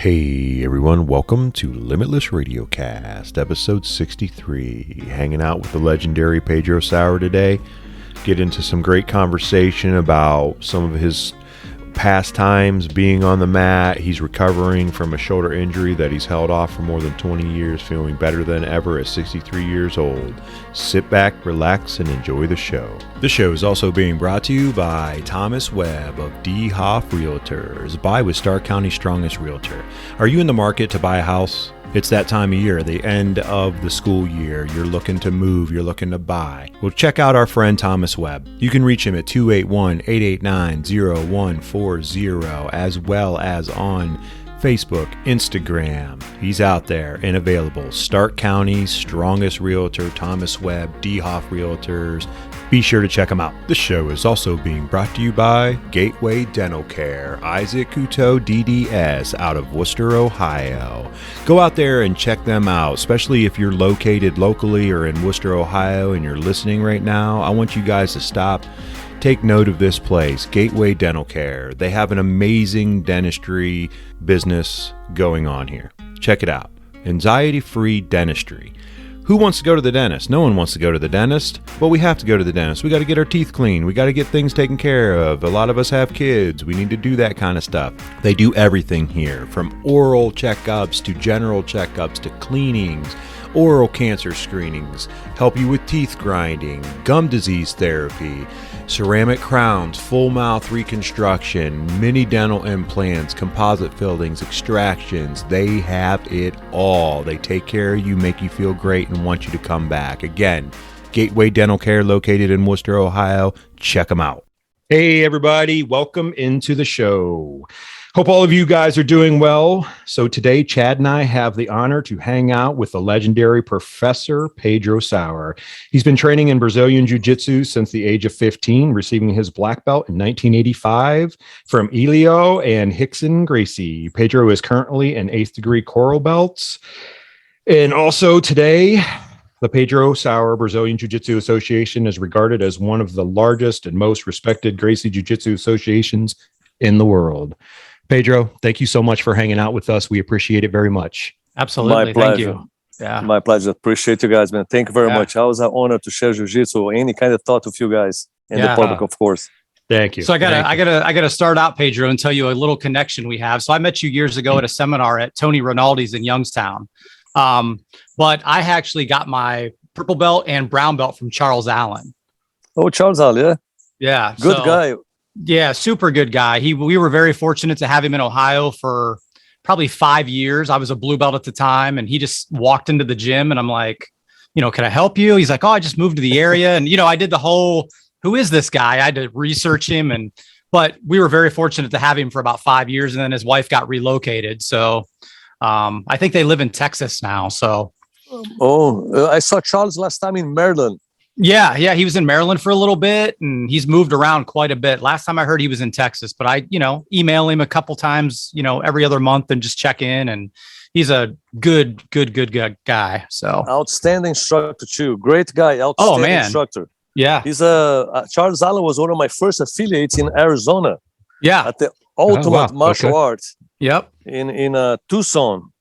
Hey everyone, welcome to Limitless Radiocast, episode 63. Hanging out with the legendary Pedro Sauer today. Get into some great conversation about some of his past times being on the mat. He's recovering from a shoulder injury that he's held off for more than 20 years, feeling better than ever at 63 years old. Sit back, relax, and enjoy the show. The show is also being brought to you by Thomas Webb of D. Hoff Realtors. Buy with Stark County's strongest realtor. Are you in the market to buy a house? It's that time of year, the end of the school year. You're looking to move, you're looking to buy. Well, check out our friend Thomas Webb. You can reach him at 281-889-0140, as well as on Facebook, Instagram. He's out there and available. Stark County's strongest realtor, Thomas Webb, D. Hoff Realtors. Be sure to check them out. The show is also being brought to you by Gateway Dental Care, Isaac Couteau DDS out of Worcester, Ohio. Go out there and check them out, especially if you're located locally or in Worcester, Ohio, and you're listening right now. I want you guys to stop. Take note of this place, Gateway Dental Care. They have an amazing dentistry business going on here. Check it out. Anxiety-free dentistry. Who wants to go to the dentist? No one wants to go to the dentist, but we have to go to the dentist. We got to get our teeth cleaned. We got to get things taken care of. A lot of us have kids. We need to do that kind of stuff. They do everything here, from oral checkups to general checkups to cleanings, oral cancer screenings, help you with teeth grinding, gum disease therapy, ceramic crowns, full mouth reconstruction, mini dental implants, composite fillings, extractions. They have it all. They take care of you, make you feel great, and want you to come back. Again, Gateway Dental Care located in Worcester, Ohio. Check them out. Hey, everybody. Welcome into the show. Hope all of you guys are doing well. So today, Chad and I have the honor to hang out with the legendary Professor Pedro Sauer. He's been training in Brazilian Jiu-Jitsu since the age of 15, receiving his black belt in 1985 from Helio and Helio Gracie. Pedro is currently an 8th degree coral belt. And also today, the Pedro Sauer Brazilian Jiu-Jitsu Association is regarded as one of the largest and most respected Gracie Jiu-Jitsu associations in the world. Pedro, thank you so much for hanging out with us. We appreciate it very much. Absolutely. My pleasure. Thank you. Yeah. My pleasure. Appreciate you guys, man. Thank you very much. I was an honor to share Jiu-Jitsu, any kind of thought with you guys and the public, of course. Thank you. So I gotta start out, Pedro, and tell you a little connection we have. So I met you years ago at a seminar at Tony Rinaldi's in Youngstown. But I actually got my purple belt and brown belt from Charles Allen. Oh, Charles Allen, yeah. Yeah. Good guy. Yeah, super good guy. We were very fortunate to have him in Ohio for probably 5 years. I was a blue belt at the time, and he just walked into the gym, and I'm like, can I help you? He's like, oh, I just moved to the area. And, I did the whole, who is this guy? I had to research him. But we were very fortunate to have him for about 5 years. And then his wife got relocated. So I think they live in Texas now. So. I saw Charles last time in Maryland. Yeah. He was in Maryland for a little bit, and he's moved around quite a bit. Last time I heard he was in Texas, but I, email him a couple times, every other month and just check in. And he's a good guy. So outstanding instructor too. Great guy. Outstanding instructor. Yeah. He's Charles Allen was one of my first affiliates in Arizona. Yeah. At the Ultimate Martial Arts. Yep. In Tucson.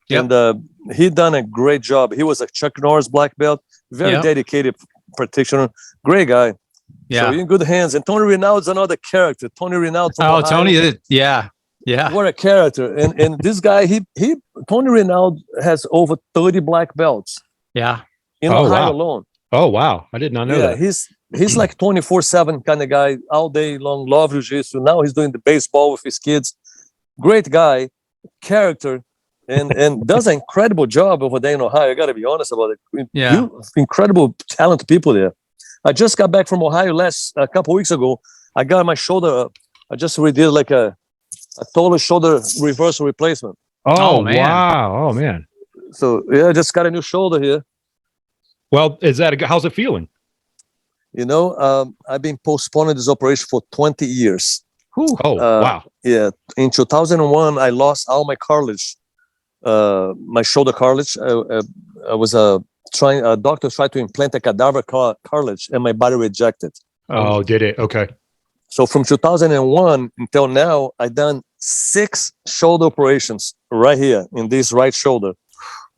Yep. And he done a great job. He was a Chuck Norris black belt. Very dedicated practitioner, great guy. Yeah, so in good hands. And Tony Renaud is another character. Tony Renaud. Tony, yeah. What a character! And this guy, Tony Renaud has over 30 black belts. Yeah, in Ohio alone. Oh wow, I did not know that. He's like 24/7 kind of guy, all day long. Love Jiu-Jitsu. Now he's doing the baseball with his kids. Great guy, character. And does an incredible job over there in Ohio. I got to be honest about it. Yeah. Incredible talented people there. I just got back from Ohio a couple weeks ago. I got my shoulder. I just redid like a total shoulder reversal replacement. Oh man. Wow. Oh man. So I just got a new shoulder here. Well, how's it feeling? I've been postponing this operation for 20 years. Oh, wow. Yeah. In 2001, I lost all my cartilage. My shoulder cartilage. I was a doctor tried to implant a cadaver cartilage, and my body rejected. Oh, did it? Okay. So from 2001 until now, I done 6 shoulder operations right here in this right shoulder.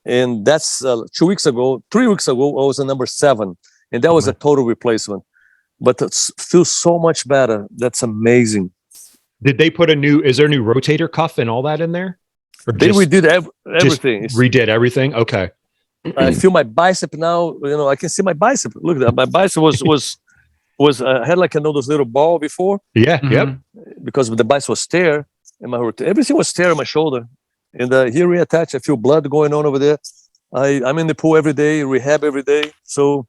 And that's 3 weeks ago, I was a number 7. And that was a total replacement. But it feels so much better. That's amazing. Did they put is there a new rotator cuff and all that in there? Or We did everything. Redid everything? Okay. I feel my bicep now. I can see my bicep. Look at that. My bicep was had like those little ball before. Yeah. Yep. Because the bicep was tear, and everything was tear on my shoulder. And here reattached. I feel blood going on over there. I'm in the pool every day, rehab every day. So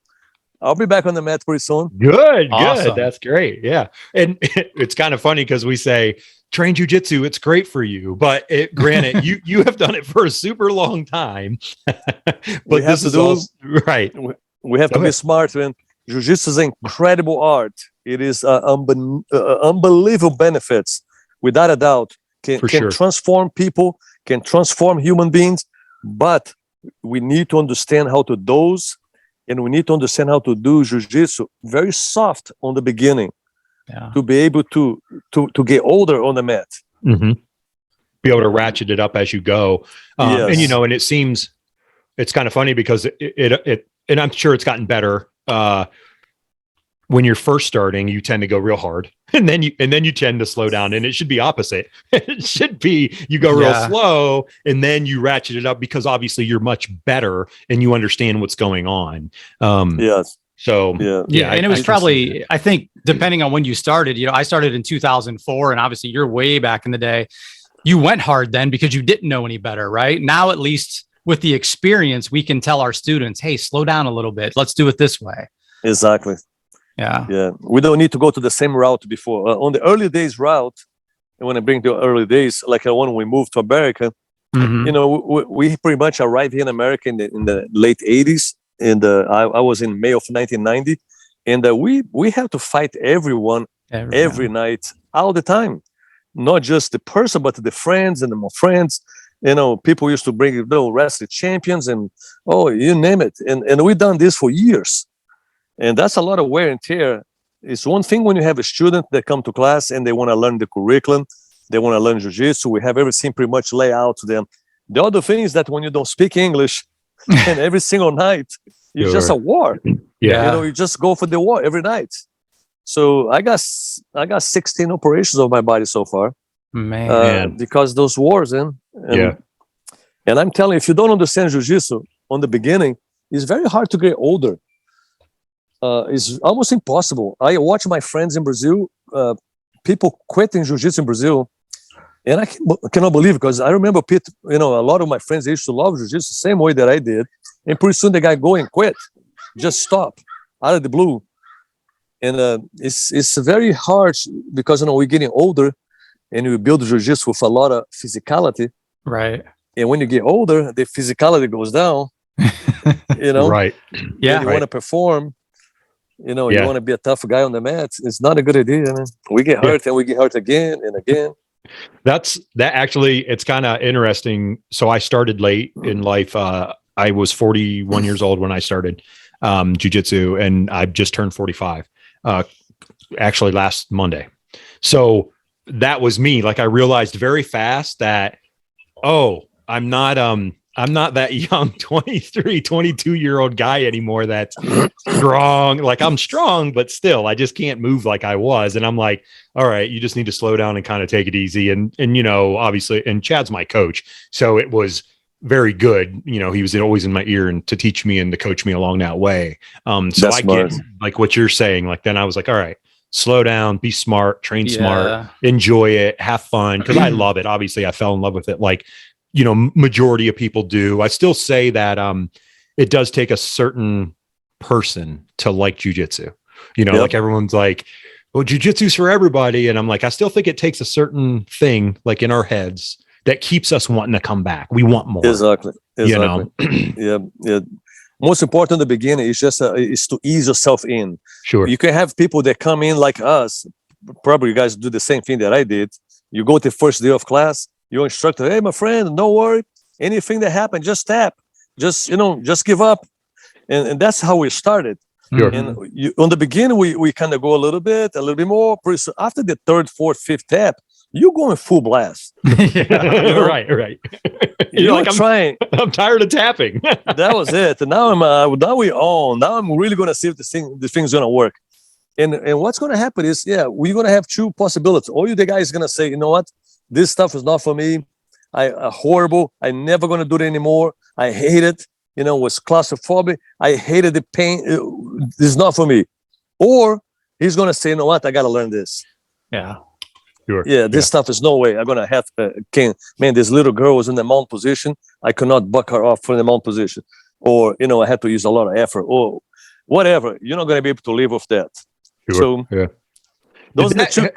I'll be back on the mat pretty soon. Good. Awesome. That's great. Yeah. And it's kind of funny because we say train jiu-jitsu, it's great for you. But granted, you have done it for a super long time. But this is all right. We have to be smart, man. Jiu-jitsu is an incredible art. It is unbelievable benefits, without a doubt. Can transform people, can transform human beings. But we need to understand how to dose, and we need to understand how to do jiu-jitsu very soft on the beginning, to be able to get older on the mat. Mm-hmm. Be able to ratchet it up as you go. Yes. And and it seems it's kind of funny because it and I'm sure it's gotten better. When you're first starting, you tend to go real hard, and then you tend to slow down, and it should be opposite. It should be you go real slow, and then you ratchet it up, because obviously you're much better and you understand what's going on. Yes. So and it was probably, I think, depending on when you started. I started in 2004, and obviously you're way back in the day. You went hard then because you didn't know any better, right? Now, at least with the experience, we can tell our students, "Hey, slow down a little bit. Let's do it this way." Exactly. Yeah. We don't need to go to the same route before. On the early days route, and when I bring the early days, like when we moved to America, we pretty much arrived here in America in the late 80s. And I was in May of 1990. And we have to fight everyone every night, all the time. Not just the person, but the friends and the more friends. People used to bring wrestling champions and, you name it. And we've done this for years. And that's a lot of wear and tear. It's one thing when you have a student that come to class and they want to learn the curriculum, they want to learn jiu-jitsu. We have everything pretty much laid out to them. The other thing is that when you don't speak English, and every single night, it's just a war. Yeah. You just go for the war every night. So I got 16 operations of my body so far. Man. Because those wars, and I'm telling you, if you don't understand jiu-jitsu on the beginning, it's very hard to get older. It's almost impossible. I watch my friends in Brazil, people quitting jiu-jitsu in Brazil, and I cannot believe it, because I remember a lot of my friends, they used to love jiu-jitsu the same way that I did, and pretty soon the guy go and quit, just stop out of the blue. And it's very hard because we're getting older, and we build jiu-jitsu with a lot of physicality, right? And when you get older, the physicality goes down. Right? Yeah, you want to perform. You want to be a tough guy on the mat. It's not a good idea. Man. We get hurt and we get hurt again and again. That actually, it's kind of interesting. So I started late in life. I was 41 years old when I started jiu-jitsu, and I've just turned 45 actually last Monday. So that was me. Like, I realized very fast that, I'm not that young 23, 22-year-old guy anymore that's strong. Like, I'm strong, but still, I just can't move like I was. And I'm like, all right, you just need to slow down and kind of take it easy. And obviously, and Chad's my coach, so it was very good. He was always in my ear and to teach me and to coach me along that way. So I get like what you're saying. Like, then I was like, all right, slow down, be smart, train smart, enjoy it, have fun. Because I love it. Obviously, I fell in love with it. Like, majority of people do. I still say that it does take a certain person to like jiu-jitsu. Like, everyone's like, well, jiu-jitsu's for everybody. And I'm like, I still think it takes a certain thing, like in our heads, that keeps us wanting to come back. We want more. Exactly. Yeah. Most important in the beginning is just is to ease yourself in. Sure. You can have people that come in like us. Probably you guys do the same thing that I did. You go to the first day of class, your instructor, hey, my friend, don't worry. Anything that happened, just tap. Just give up. And that's how we started. Sure. And on the beginning, we kind of go a little bit more. After the third, fourth, fifth tap, you're going full blast. Yeah, right. You're like, trying. I'm tired of tapping. That was it. And now now we own. Now I'm really going to see if the thing's going to work. And what's going to happen is, we're going to have two possibilities. Or the guy is going to say, you know what, this stuff is not for me. I horrible. I'm never going to do it anymore. I hate it. It was claustrophobic. I hated the pain. This is not for me. Or he's going to say, you know what, I got to learn this. Yeah. Sure. Yeah, this stuff is no way. I'm going to have this little girl was in the mount position. I could not buck her off from the mount position. Or, I had to use a lot of effort or whatever. You're not going to be able to live with that. Sure. So,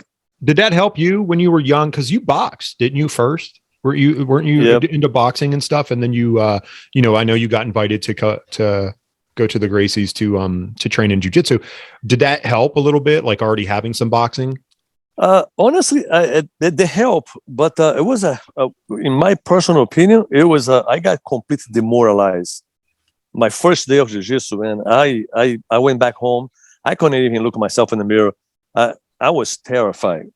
did that help you when you were young? Because you boxed, didn't you first? Weren't you into boxing and stuff? And then you, I know you got invited to go to the Gracies to train in Jiu-Jitsu. Did that help a little bit? Like already having some boxing? Honestly, they help, but it was in my personal opinion, it was I got completely demoralized. My first day of Jiu-Jitsu, and I went back home. I couldn't even look at myself in the mirror. I was terrified.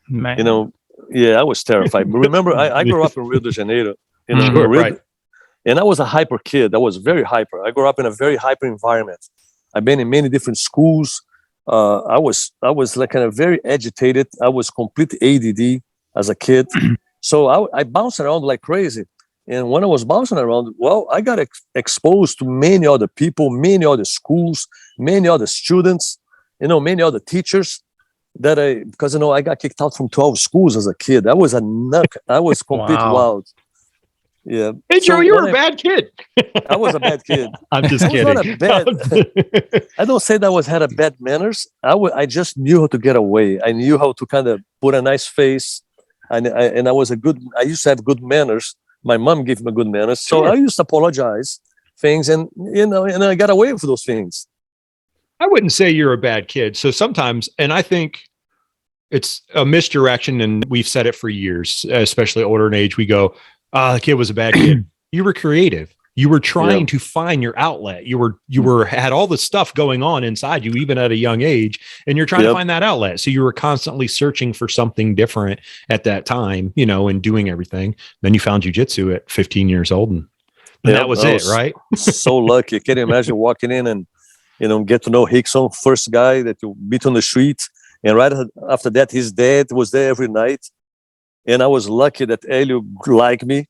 Man. I was terrified. But remember, I grew up in Rio de Janeiro. Right. And I was a hyper kid. I was very hyper. I grew up in a very hyper environment. I've been in many different schools. I was like kind of very agitated. I was complete ADD as a kid. So I bounced around like crazy. And when I was bouncing around, well, I got exposed to many other people, many other schools, many other students, many other teachers because I got kicked out from 12 schools as a kid. I was a nut. I was complete wild. Yeah. Hey, Joe, you were a bad kid. I was a bad kid. I'm just kidding. I don't say that I had a bad manners. I just knew how to get away. I knew how to kind of put a nice face. And I used to have good manners. My mom gave me good manners. So I used to apologize things and I got away with those things. I wouldn't say you're a bad kid. So sometimes, and I think it's a misdirection, and we've said it for years, especially older in age, we go, the kid was a bad kid. You were creative. You were trying to find your outlet. You had all this stuff going on inside you, even at a young age, and you're trying to find that outlet. So you were constantly searching for something different at that time, and doing everything. Then you found jiu-jitsu at 15 years old, and that was it, right? So lucky. Can you imagine walking in and, get to know Rickson, first guy that you meet on the street. And right after that, his dad was there every night. And I was lucky that Helio liked me.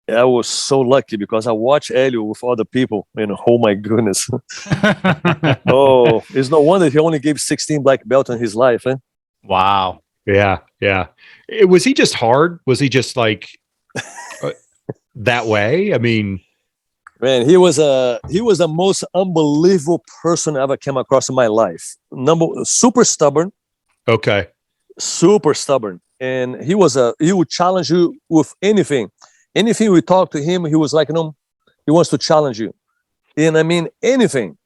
I was so lucky because I watched Helio with other people. Oh my goodness. It's no wonder he only gave 16 black belts in his life. Eh? Wow. Yeah. Was he just hard? Was he just like that way? I mean, man, he was the most unbelievable person I ever came across in my life. Super stubborn. Okay. Super stubborn. And he would challenge you with anything. Anything we talk to him, he was like, he wants to challenge you. And I mean, anything.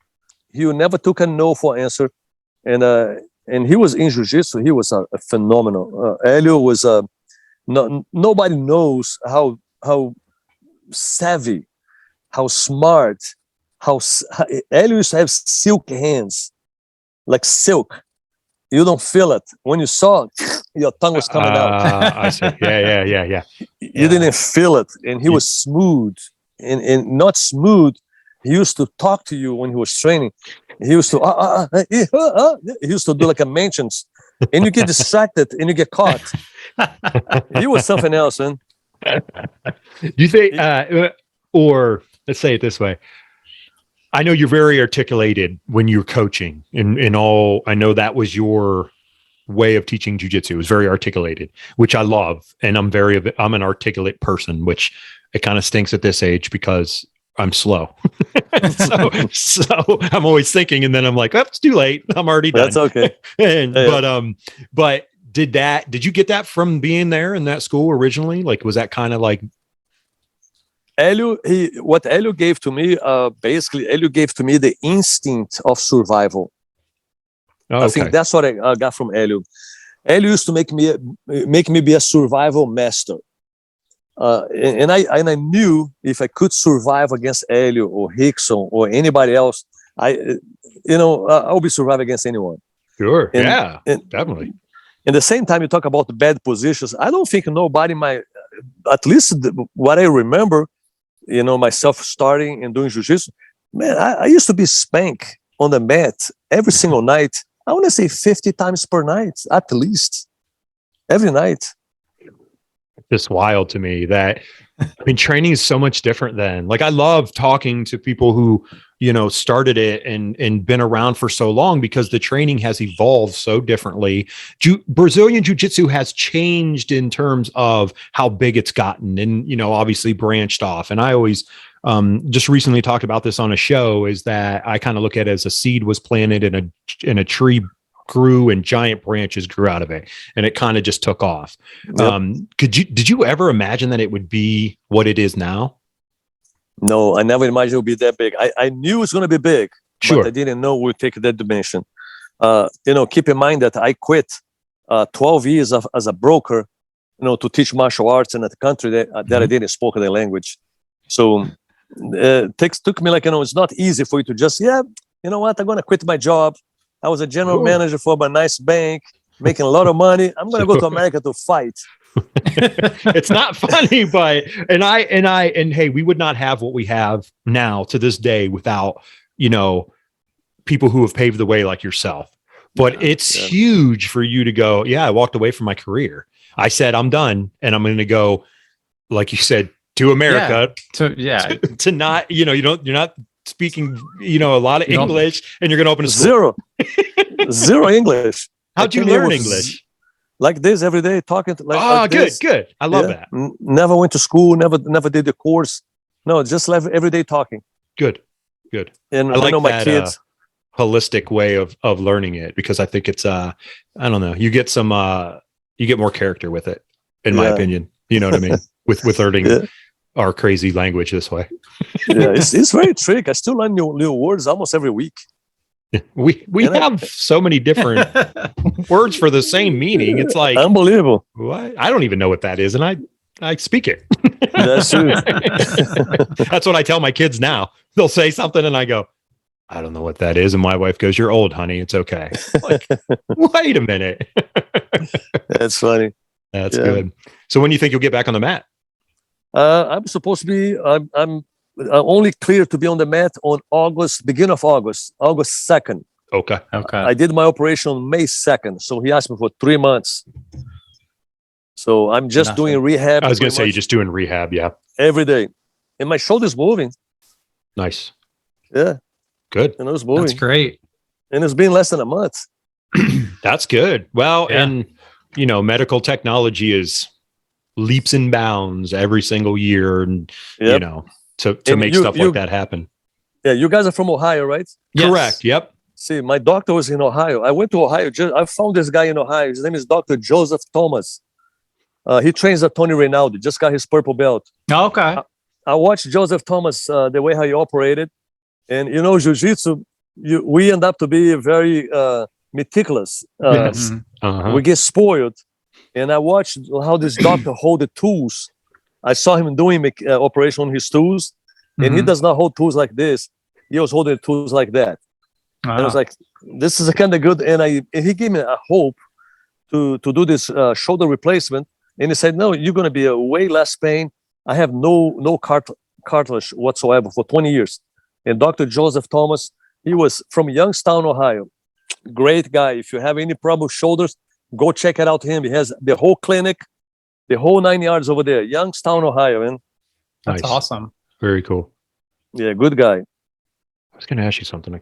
He never took a no for answer. And he was in Jiu-Jitsu. He was a phenomenal. Helio was nobody knows how savvy, how smart, Helio used to have silk hands, like silk. You don't feel it. When you saw it, your tongue was coming out. I see. Yeah. You didn't feel it. And he was smooth and not smooth. He used to talk to you when he was training. He used to, he used to do like a mentions. And you get distracted and you get caught. He was something else, man. Do you think, or let's say it this way. I know you're very articulated when you're coaching in all. I know that was your way of teaching jiu-jitsu. It was very articulated, which I love. And I'm an articulate person, which it kind of stinks at this age because I'm slow. so I'm always thinking, and then I'm like, oh, it's too late. I'm already done. That's okay. But did you get that from being there in that school originally? Like, was that kind of like Helio? What Helio gave to me, basically, Helio gave to me the instinct of survival. Oh, okay. I think that's what I got from Helio. Helio used to make me be a survival master. And I knew if I could survive against Helio or Rickson or anybody else, I'll be surviving against anyone. Sure. And definitely. In the same time, you talk about the bad positions. I don't think nobody at least what I remember, myself starting and doing jiu-jitsu, man, I used to be spanked on the mat every single night. I want to say 50 times per night, at least. Every night. Just wild to me that, training is so much different then. Like, I love talking to people who, started it and been around for so long, because the training has evolved so differently. Brazilian Jiu-Jitsu has changed in terms of how big it's gotten and, obviously branched off. And I always just recently talked about this on a show, is that I kind of look at it as a seed was planted in a tree, grew, and giant branches grew out of it, and it kind of just took off. Yep. Did you ever imagine that it would be what it is now? No, I never imagined it would be that big. I knew it was going to be big, Sure. but I didn't know it would take that dimension. Keep in mind that I quit 12 years as a broker, to teach martial arts in a country that I didn't speak the language. So it took me it's not easy for you to just, I'm going to quit my job. I was a general manager for a nice bank, making a lot of money. I'm going to go to America to fight. It's not funny, but hey, we would not have what we have now to this day without, people who have paved the way like yourself. But it's huge for you to go, I walked away from my career. I said, I'm done. And I'm going to go, like you said, to America to not, you're not speaking, a lot of English, and you're going to open a school. Zero English. How'd you learn English? Like this every day, talking. Like good. I love that. Never went to school. Never did the course. No, just every day talking. Good. And I like my that, kids. Holistic way of learning it, because I think it's I don't know. You get you get more character with it, in my opinion. You know what I mean? with learning our crazy language this way. It's very tricky. I still learn new words almost every week. We have so many different words for the same meaning. It's like unbelievable. What? I don't even know what that is, and I speak it. That's true. That's what I tell my kids now. They'll say something, and I go, I don't know what that is, and my wife goes, "You're old, honey. It's okay." Like, wait a minute. That's funny. That's good. So when do you think you'll get back on the mat? I'm supposed to be. I'm only clear to be on the mat on beginning of August 2nd. Okay. I did my operation on May 2nd, so he asked me for 3 months. So I'm just doing rehab. I was going to say, you're just doing rehab, every day, and my shoulder's moving. Nice. Yeah. Good. And it was moving. That's great. And it's been less than a month. That's good. Well, and medical technology is leaps and bounds every single year, and to make stuff like that happen. Yeah, you guys are from Ohio, right? Yes. Correct. Yep. See, my doctor was in Ohio. I went to Ohio. I found this guy in Ohio. His name is Dr. Joseph Thomas. He trains at Tony Renaud. Just got his purple belt. Okay. I watched Joseph Thomas, the way how he operated. And, jiu-jitsu, we end up to be very meticulous. We get spoiled. And I watched how this doctor hold the tools. I saw him doing operation on his tools. And he does not hold tools like this. He was holding tools like that. And I was like, this is a kind of good. And he gave me a hope to do this shoulder replacement. And he said, no, you're going to be a way less pain. I have no cartilage whatsoever for 20 years. And Dr. Joseph Thomas, he was from Youngstown, Ohio. Great guy. If you have any problem with shoulders, go check it out him. He has the whole clinic, the whole 9 yards over there. Youngstown, Ohio. Man. That's awesome. Very cool. Yeah, good guy. I was going to ask you something.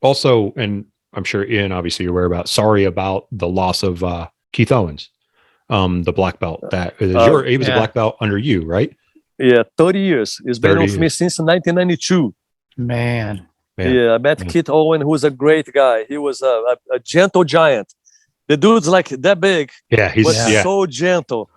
Also, and I'm sure Ian, obviously you're aware about, sorry about the loss of Keith Owens, the black belt. He was a black belt under you, right? Yeah, 30 years. He's been with me since 1992. Man. Yeah, I met Keith Owen, who was a great guy. He was a gentle giant. The dude's like that big. Yeah, he's so gentle.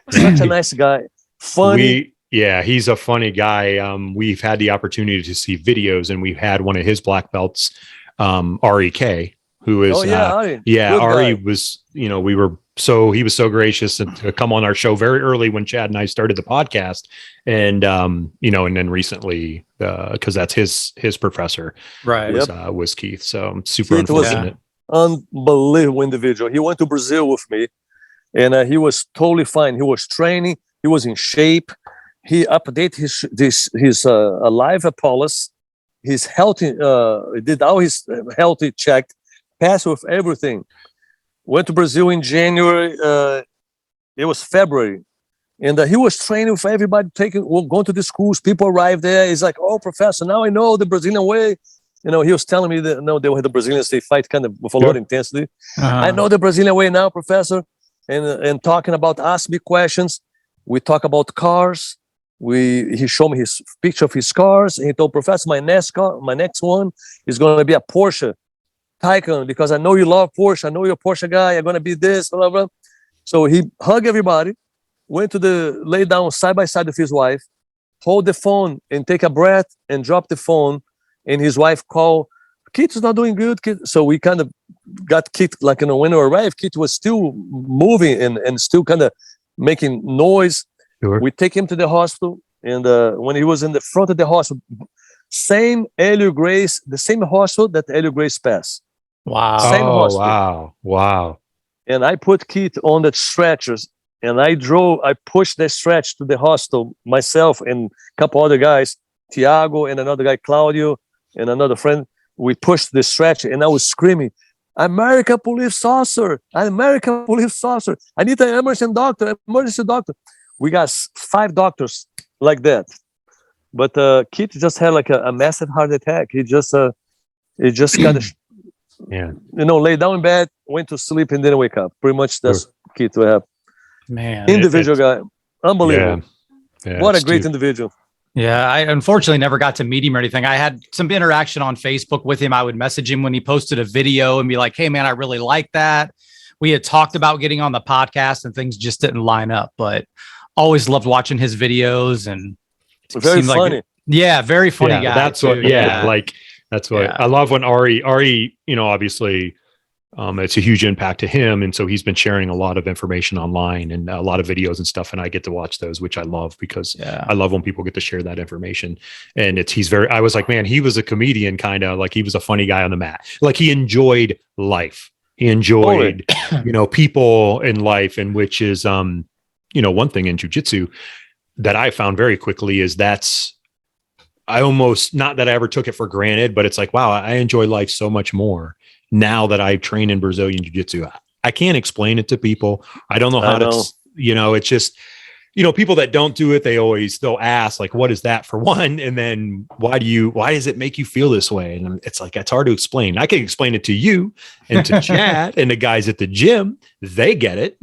Such a nice guy. Funny. He's a funny guy. We've had the opportunity to see videos, and we've had one of his black belts, REK, who is Ari was, he was so gracious to come on our show very early when Chad and I started the podcast, and and then recently because that's his professor, right, was Keith. So I'm super unfortunate. unbelievable individual. He went to Brazil with me, and he was totally fine. He was training. He was in shape. He updated his life policy. His healthy, did all his healthy check, passed with everything. Went to Brazil in January. It was February, and he was training with everybody, going to the schools. People arrived there. He's like, "Oh, professor, now I know the Brazilian way." He was telling me that they were the Brazilians. They fight kind of with a lot of intensity. I know the Brazilian way now, professor, and talking about ask me questions. We talk about cars. He showed me his picture of his cars, and he told Professor, my next one is going to be a Porsche Taycan, because I know you love Porsche. I know you're a Porsche guy. I'm going to be this, blah, blah, blah. So he hugged everybody, went to lay down side by side with his wife, hold the phone and take a breath and drop the phone. And his wife called, Keith is not doing good. Keith. So we kind of got Keith, like, when we arrived, Keith was still moving and still kind of making noise. Sure. We take him to the hospital, and when he was in the front of the hospital, same Helio Gracie, the same hospital that Helio Gracie passed. Wow. Same hospital. Wow. And I put Keith on the stretchers, and I pushed the stretch to the hospital myself and a couple other guys, Tiago and another guy, Claudio, and another friend. We pushed the stretcher, and I was screaming, American police officer, American police officer. I need an emergency doctor. We got 5 doctors like that. But Keith just had like a massive heart attack. He just kind of, lay down in bed, went to sleep, and didn't wake up. Pretty much that's Keith to have. Man. Individual guy. Unbelievable. Yeah, what a great individual. Yeah, I unfortunately never got to meet him or anything. I had some interaction on Facebook with him. I would message him when he posted a video and be like, hey, man, I really like that. We had talked about getting on the podcast and things just didn't line up, but always loved watching his videos, and very funny. Very funny guy. That's too. That's what I love when Ari, obviously, it's a huge impact to him. And so he's been sharing a lot of information online and a lot of videos and stuff. And I get to watch those, which I love, because I love when people get to share that information. And I was like, man, he was a comedian, kind of like he was a funny guy on the mat. Like he enjoyed life. He enjoyed, people in life, and which is, one thing in jiu-jitsu that I found very quickly is I almost, not that I ever took it for granted, but it's like, wow, I enjoy life so much more now that I train in Brazilian jiu-jitsu. I can't explain it to people. I don't know how to, it's just, people that don't do it, they'll ask like, what is that for one? And then why does it make you feel this way? And it's like, it's hard to explain. I can explain it to you and to Chad and the guys at the gym. They get it,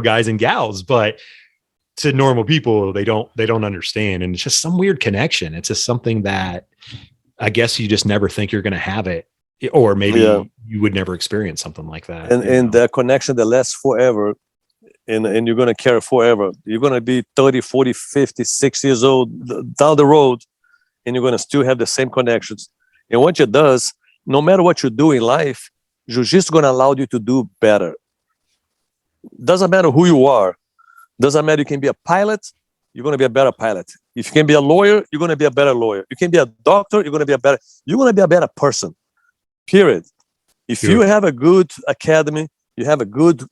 guys and gals, but to normal people, they don't understand. And it's just some weird connection. It's just something that I guess you just never think you're going to have it, or maybe you would never experience something like that. And the connection that lasts forever. And you're going to carry forever. You're going to be 30, 40, 50, 60 years old down the road, and you're going to still have the same connections. And what it does, no matter what you do in life, Jiu-Jitsu is going to allow you to do better. Doesn't matter who you are. Doesn't matter, you can be a pilot, you're going to be a better pilot. If you can be a lawyer, you're going to be a better lawyer. You can be a doctor, you're going to be a better person. Period. If you have a good academy, you have a good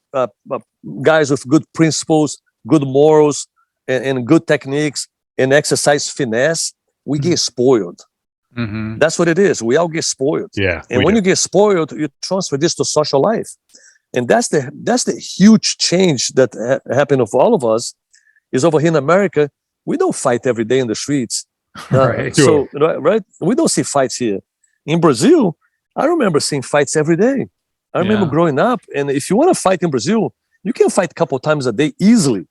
guys with good principles, good morals, and good techniques, and exercise finesse, we get spoiled. Mm-hmm. That's what it is. We all get spoiled. Yeah. And when you get spoiled, you transfer this to social life. And that's the huge change that happened with all of us, is over here in America, we don't fight every day in the streets. Right. So, right? We don't see fights here. In Brazil, I remember seeing fights every day. I remember growing up, and if you want to fight in Brazil, you can fight a couple of times a day easily.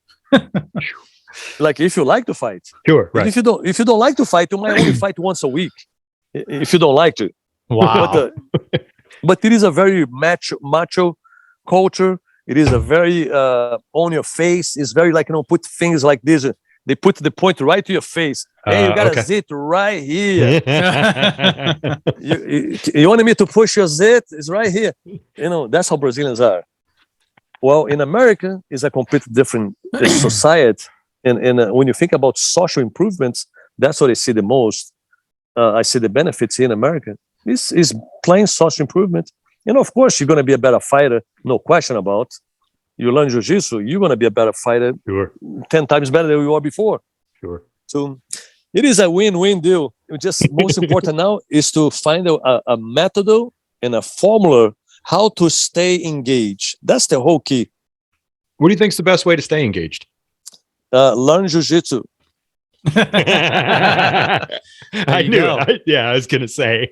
Like if you like to fight. Sure, right. If you don't like to fight, you might only fight once a week. If you don't like to. Wow. But it is a very macho culture. It is a very on your face. It's very like, put things like this. They put the point right to your face. Hey, you got a zit right here. you wanted me to push your zit? It's right here. That's how Brazilians are. Well, in America, it's a completely different society. And when you think about social improvements, that's what I see the most. I see the benefits in America. Is plain social improvement. And of course, you're going to be a better fighter, no question about. You learn jiu-jitsu, you're going to be a better fighter, 10 times better than you were before. Sure. So it is a win-win deal. Just most important now is to find a method and a formula how to stay engaged. That's the whole key. What do you think is the best way to stay engaged? Learn jiu-jitsu. I knew it. I was going to say.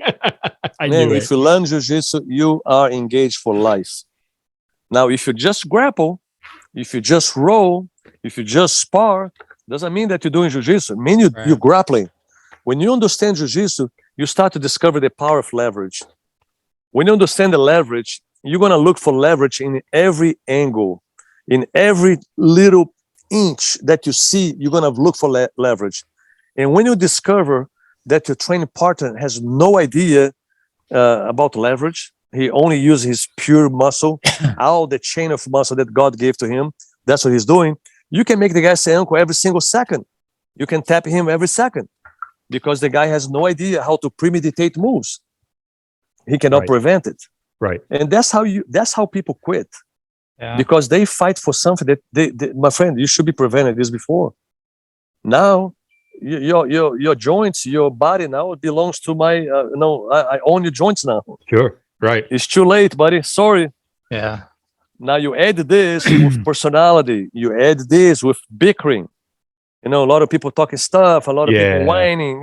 If you learn jiu-jitsu, you are engaged for life. Now, if you just grapple, if you just roll, if you just spar, doesn't mean that you're doing jiu-jitsu. It means you're grappling. When you understand jiu-jitsu, you start to discover the power of leverage. When you understand the leverage, you're going to look for leverage in every angle, in every little inch that you see, you're going to look for leverage. And when you discover that your training partner has no idea about leverage, he only uses his pure muscle, all the chain of muscle that God gave to him, that's what he's doing. You can make the guy say uncle every single second. You can tap him every second because the guy has no idea how to premeditate moves. He cannot prevent it. Right. And that's how people quit. Yeah. Because they fight for something that they my friend, you should be prevented this before. Now, your joints, your body now belongs to my. I own your joints now. Sure, right. It's too late, buddy. Sorry. Yeah. Now you add this with personality. You add this with bickering. A lot of people talking stuff. A lot of people whining.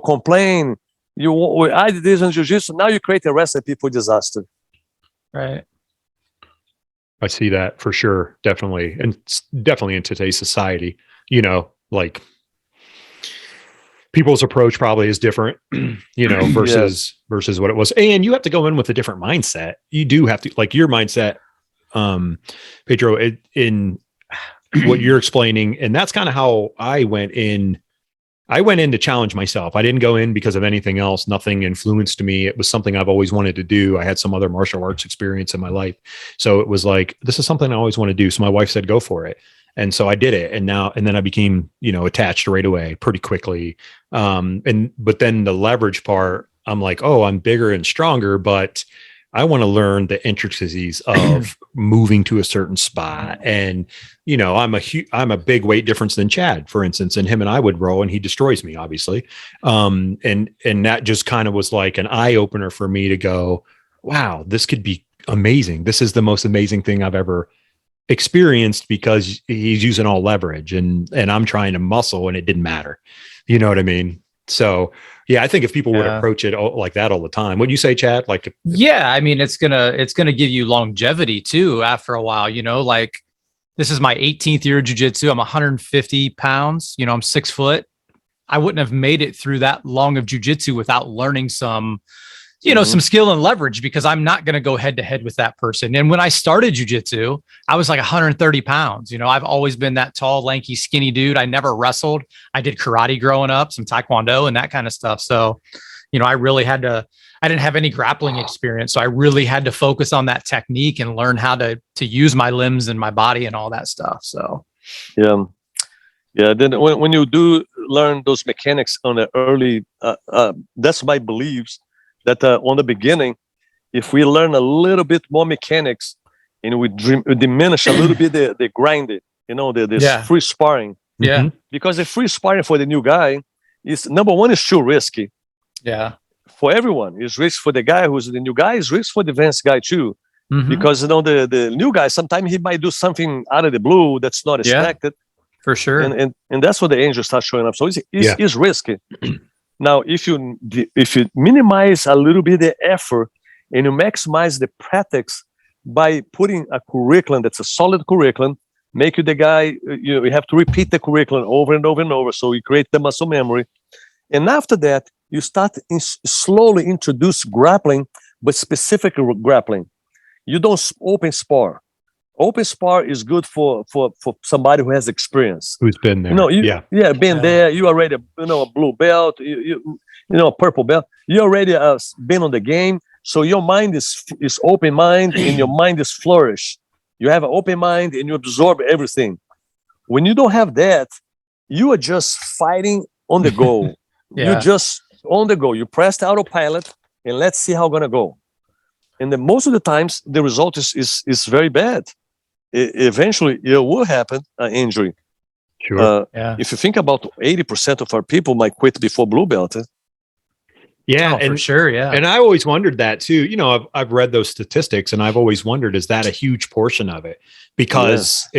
Complain. You add this in jiu-jitsu. Now you create a recipe for disaster. Right. I see that for sure. Definitely. And definitely in today's society, like people's approach probably is different, versus what it was. And you have to go in with a different mindset. You do have to, like your mindset, Pedro, in what you're explaining. And that's kind of how I went in. I went in to challenge myself. I didn't go in because of anything else. Nothing influenced me. It was something I've always wanted to do. I had some other martial arts experience in my life. So it was like, this is something I always want to do. So my wife said, go for it. And so I did it. And then I became, attached right away pretty quickly. But then the leverage part, I'm like, oh, I'm bigger and stronger, but I want to learn the intricacies of moving to a certain spot. And, I'm a big weight difference than Chad, for instance, and him and I would roll and he destroys me, obviously. And that just kind of was like an eye opener for me to go, wow, this could be amazing. This is the most amazing thing I've ever experienced because he's using all leverage and I'm trying to muscle and it didn't matter. You know what I mean? So yeah, I think if people would approach it like that all the time, wouldn't you say, Chad? Like, I mean, it's gonna give you longevity too. After a while, like this is my 18th year of jiu-jitsu. I'm 150 pounds. I'm 6 foot. I wouldn't have made it through that long of jiu-jitsu without learning some, some skill and leverage because I'm not going to go head to head with that person. And when I started jiu-jitsu, I was like 130 pounds. I've always been that tall, lanky, skinny dude. I never wrestled. I did karate growing up, some taekwondo and that kind of stuff. So, I didn't have any grappling experience. So I really had to focus on that technique and learn how to use my limbs and my body and all that stuff. So, yeah. Then when you do learn those mechanics on the early, that's my beliefs. That on the beginning, if we learn a little bit more mechanics and we diminish a little bit the grinding, this free sparring. Yeah. Because the free sparring for the new guy is, number one, is too risky. Yeah. For everyone. It's risky for the guy who's the new guy, it's risky for the advanced guy too. Because, the new guy, sometimes he might do something out of the blue that's not expected. For sure. And that's where the angels start showing up. So it's risky. Now, if you minimize a little bit the effort and you maximize the practice by putting a curriculum that's a solid curriculum, make you the guy, you have to repeat the curriculum over and over and over. So you create the muscle memory. And after that, you start slowly introduce grappling, but specific grappling. You don't open spar. Open spar is good for somebody who has experience, who's been there. Been there. You already a blue belt, a purple belt. You already been on the game, so your mind is open mind and your mind is flourish. You have an open mind and you absorb everything. When you don't have that, you are just fighting on the go. You're just on the go. You press the autopilot and let's see how it's gonna go. And then most of the times the result is very bad. Eventually it will happen, an injury. Sure. If you think about 80% of our people might quit before blue belt. Yeah, for sure. Yeah. And I always wondered that too. You know, I've read those statistics, and I've always wondered, is that a huge portion of it? Because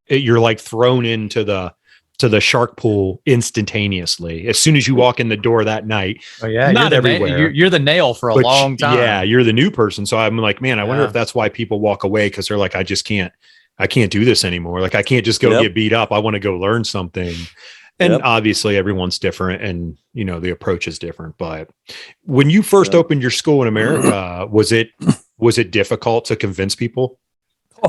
you're like thrown into the shark pool instantaneously as soon as you walk in the door that night. Oh yeah, not everywhere. You're the nail for a long time. Yeah, you're the new person. So I'm like, man, I wonder if that's why people walk away, because they're like, I can't do this anymore. Like, I can't just go get beat up. I want to go learn something. And obviously everyone's different, and you know, the approach is different. But when you first opened your school in America, was it difficult to convince people?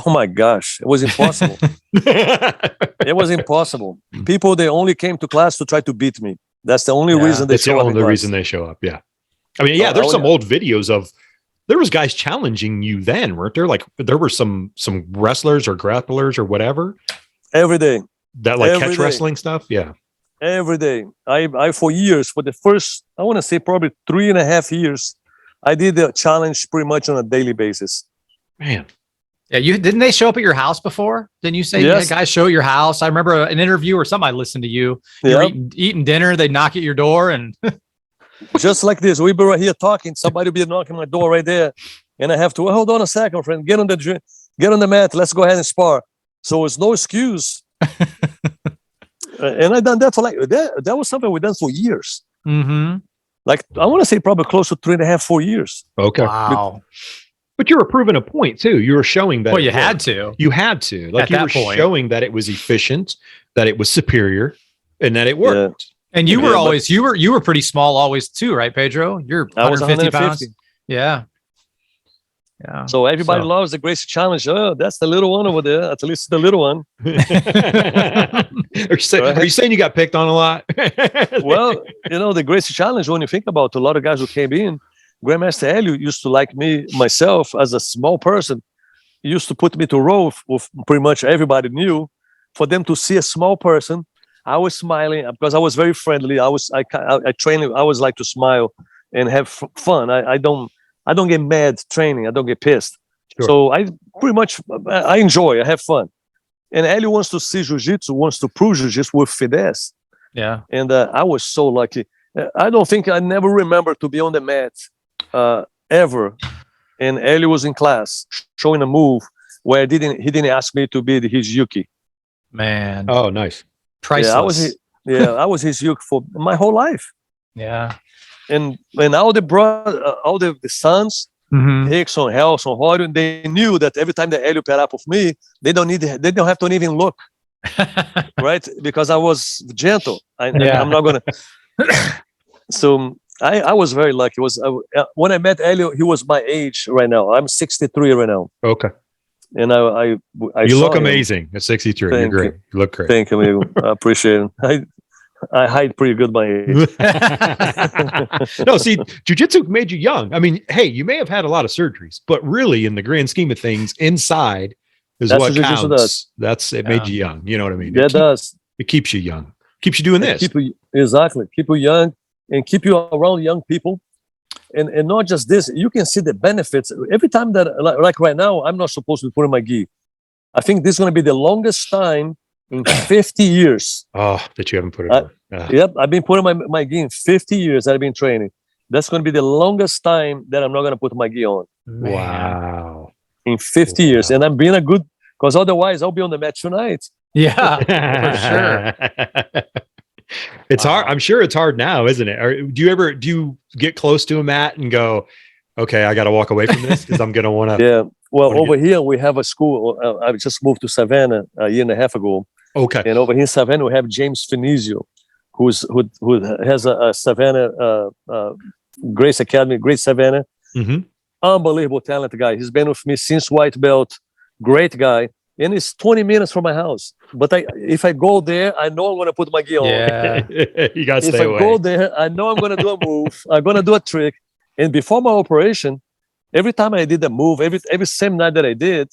Oh my gosh, it was impossible. It was impossible. People, they only came to class to try to beat me. That's the only reason they show up. That's the only reason they show up. Yeah. I mean, there's some old videos of, there was guys challenging you then, weren't there? Like, there were some wrestlers or grapplers or whatever. Every day. That like catch wrestling stuff. Yeah. Every day. I for years, for the first, I want to say probably 3.5 years, I did the challenge pretty much on a daily basis. Man. Yeah, didn't they show up at your house before? Didn't you say you had guys show at your house? I remember an interview or something. I listened to you. You were eating dinner. They'd knock at your door, and just like this, we be right here talking. Somebody will be knocking my door right there, and I have to hold on a second, friend. Get on the mat. Let's go ahead and spar. So it's no excuse. And I done that for like that was something we done for years. Mm-hmm. Like, I want to say probably close to 3.5, 4 years. Okay. Wow. But you were proving a point too. You were showing that. Well, you had to. You had to. Like, you were showing that it was efficient, that it was superior, and that it worked. Yeah. And you were always you were pretty small always too, right, Pedro? You're 150 pounds. Yeah. Yeah. So everybody loves the Gracie challenge. Oh, that's the little one over there. At least the little one. Are you saying you got picked on a lot? Well, you know, the Gracie challenge, when you think about a lot of guys who came in, Grandmaster Helio used to like myself as a small person. He used to put me to row with pretty much everybody knew. For them to see a small person, I was smiling because I was very friendly. I trained. I always like to smile and have fun. I don't get mad training. I don't get pissed. Sure. So I enjoy. I have fun. And Helio wants to see Jiu-Jitsu, wants to prove Jiu-Jitsu with finesse. Yeah. And I was so lucky. I don't think I never remember to be on the mat ever. And Helio was in class showing a move where he didn't ask me to be his Yuki. Man. Oh, nice. Priceless. I was his Yuki for my whole life. Yeah. And all the sons, Rickson, Helson, Rorion, they knew that every time that Helio paired up with me, they don't have to even look. Right? Because I was gentle. I'm not gonna. So I was very lucky. When I met Helio, he was my age right now. I'm 63 right now. Okay. And I you look amazing at 63. You're great. You look great. Thank you. I appreciate it. I hide pretty good my age. No, see, jiu-jitsu made you young. I mean, hey, you may have had a lot of surgeries, but really, in the grand scheme of things, inside is what counts. It made you young. You know what I mean? It does. It keeps you young. Keeps you doing this. Keep you young and keep you around young people. And not just this, you can see the benefits. Every time that, like right now, I'm not supposed to be putting my gi. I think this is going to be the longest time in 50 years. Oh, that you haven't put it on. Yep, I've been putting my gi in 50 years that I've been training. That's going to be the longest time that I'm not going to put my gi on. Wow. In 50 years. And I'm being because otherwise I'll be on the mat tonight. Yeah, for sure. It's hard. I'm sure it's hard now, isn't it? Or do you get close to a mat and go, okay, I got to walk away from this because I'm going to want to. Yeah. Well, over here we have a school. I just moved to Savannah a year and a half ago. Okay. And over here in Savannah, we have James Finizio, who has a Savannah Grace Academy, Great Savannah. Mm-hmm. Unbelievable talent guy. He's been with me since white belt. Great guy. And it's 20 minutes from my house. But if I go there, I know I'm going to put my gear on. Yeah. You got to stay away. If I go there, I know I'm going to do a move. I'm going to do a trick. And before my operation, every time I did a move, every same night that I did,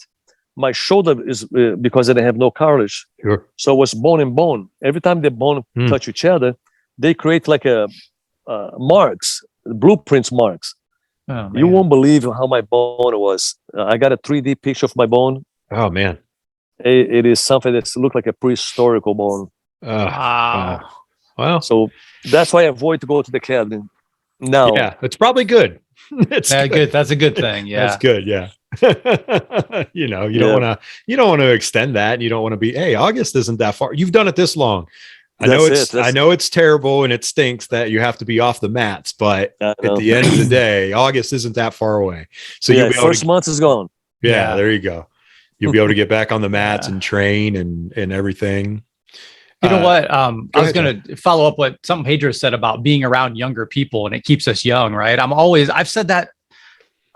my shoulder is because I didn't have no cartilage. Sure. So it was bone and bone. Every time the bone touch each other, they create like marks, blueprints marks. Oh, You man. won't believe how my bone was. I got a 3D picture of my bone. Oh man. It is something that looked like a prehistorical bone. Wow. Well, So that's why I avoid to go to the cabin now. yeah, it's probably good. It's Good. That's a good thing. Yeah. That's good. Yeah. You know, you Yeah. don't want to extend that. And you don't want to be, hey, August isn't that far. You've done it this long. I know it's terrible and it stinks that you have to be off the mats, but at the end of the day, August isn't that far away. So yeah, first month is gone. Yeah, there you go. You'll be able to get back on the mats and train and everything. You know what? I was going to follow up what something Pedro said about being around younger people, and it keeps us young, right? I've said that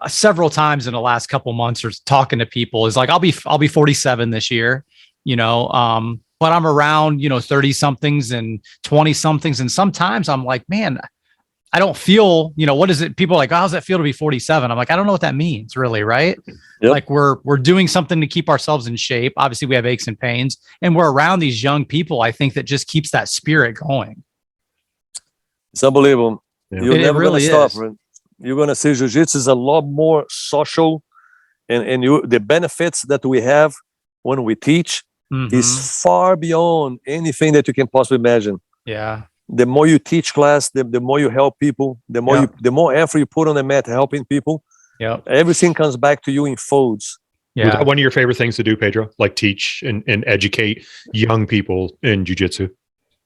several times in the last couple months, or talking to people, is like, I'll be 47 this year, you know, but I'm around, you know, 30 somethings and 20 somethings. And sometimes I'm like, man, I don't feel, you know, what is it? People are like, oh, how does that feel to be 47? I'm like, I don't know what that means really. Right. Yep. Like we're doing something to keep ourselves in shape. Obviously we have aches and pains, and we're around these young people. I think that just keeps that spirit going. It's unbelievable. Yeah. You're never really going to stop. Right? You're going to see Jiu-Jitsu is a lot more social, and the benefits that we have when we teach is far beyond anything that you can possibly imagine. Yeah. The more you teach class, the more you help people, the more effort you put on the mat helping people. Yeah. Everything comes back to you in folds. Yeah. Was that one of your favorite things to do, Pedro? Like teach and educate young people in jiu-jitsu?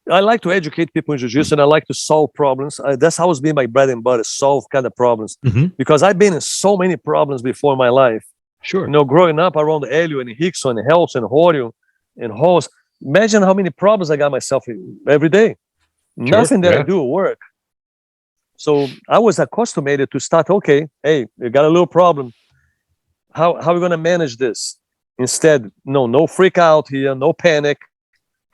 I like to educate people in jiu-jitsu, and I like to solve problems. That's always been my bread and butter, solve kind of problems. Because I've been in so many problems before in my life. Sure. You know, growing up around Helio and Rickson and Helps and Horio and Halls, imagine how many problems I got myself in every day. Sure, nothing that I do will work. So I was accustomed to start, okay, hey, you got a little problem. How are we going to manage this? Instead, no freak out here, no panic.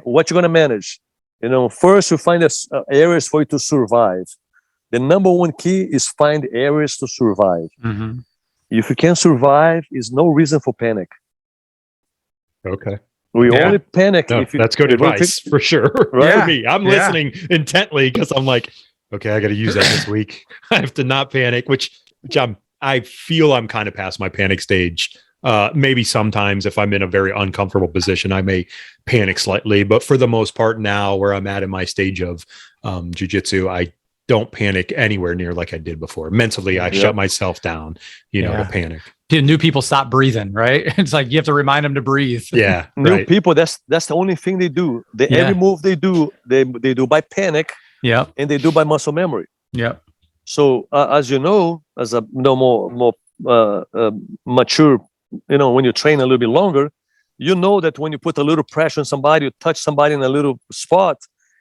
What you going to manage? You know, first you find areas for you to survive. The number one key is find areas to survive. If you can survive, there's no reason for panic. Okay. We only panic if you... That's good advice, for sure. Right? For me, I'm listening intently because I'm like, okay, I got to use that this week. I have to not panic, which I feel I'm kind of past my panic stage. Maybe sometimes if I'm in a very uncomfortable position, I may panic slightly, but for the most part now where I'm at in my stage of jiu-jitsu, I don't panic anywhere near like I did before. Mentally, I shut myself down, you know, to panic. New people stop breathing, right? It's like you have to remind them to breathe. Yeah. New people, that's the only thing they do. Every move they do by panic. Yeah. And they do by muscle memory. Yeah. So as you know, as a more mature, you know, when you train a little bit longer, you know that when you put a little pressure on somebody, you touch somebody in a little spot,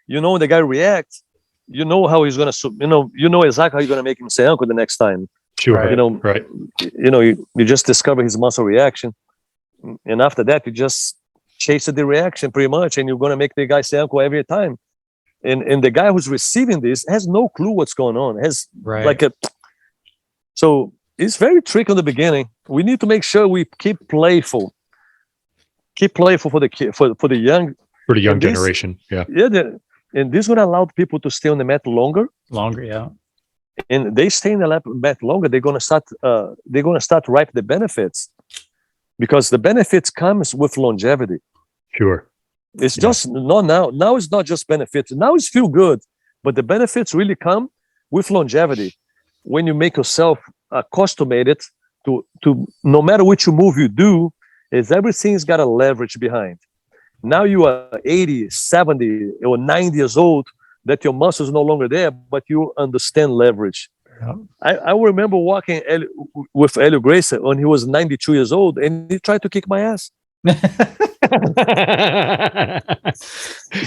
you know when the guy reacts, you know how he's gonna, you know exactly how you're gonna make him say uncle the next time. Sure. Right. You know, right. You know, you just discover his muscle reaction, and after that, you just chase the reaction pretty much, and you're gonna make the guy say uncle every time. And the guy who's receiving this has no clue what's going on. So it's very tricky in the beginning. We need to make sure we keep playful for the kid, for the young generation. Yeah. And this would allow people to stay on the mat longer. Yeah. And they stay in the mat longer. They're gonna start reap the benefits, because the benefits comes with longevity. Sure. It's just not now. Now it's not just benefits. Now it's feel good, but the benefits really come with longevity. When you make yourself accustomed to no matter which move you do, is everything's got a leverage behind. Now you are 80, 70, or 90 years old, that your muscle is no longer there, but you understand leverage. Yeah. I remember walking with Helio Gracie when he was 92 years old, and he tried to kick my ass. He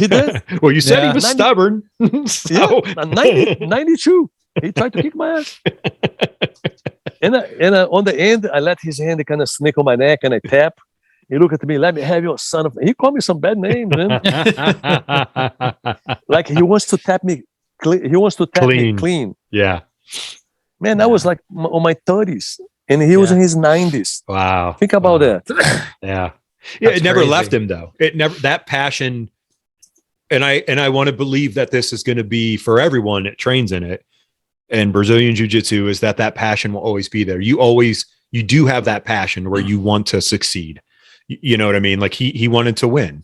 did. Well, you said he was stubborn. So. Yeah, 92. He tried to kick my ass. And on the end, I let his hand kind of sneak on my neck, and I tap. He looked at me, let me have your son of... He called me some bad names, man. Like he wants to tap me. He wants to tap me clean. Yeah. Man, I was like on my 30s, and he was in his 90s. Wow. Think about that. Yeah. Yeah. It never left him though. It never, that passion. And I want to believe that this is going to be for everyone that trains in it. and Brazilian Jiu-Jitsu is that passion will always be there. You do have that passion where you want to succeed. You know what I mean? Like he wanted to win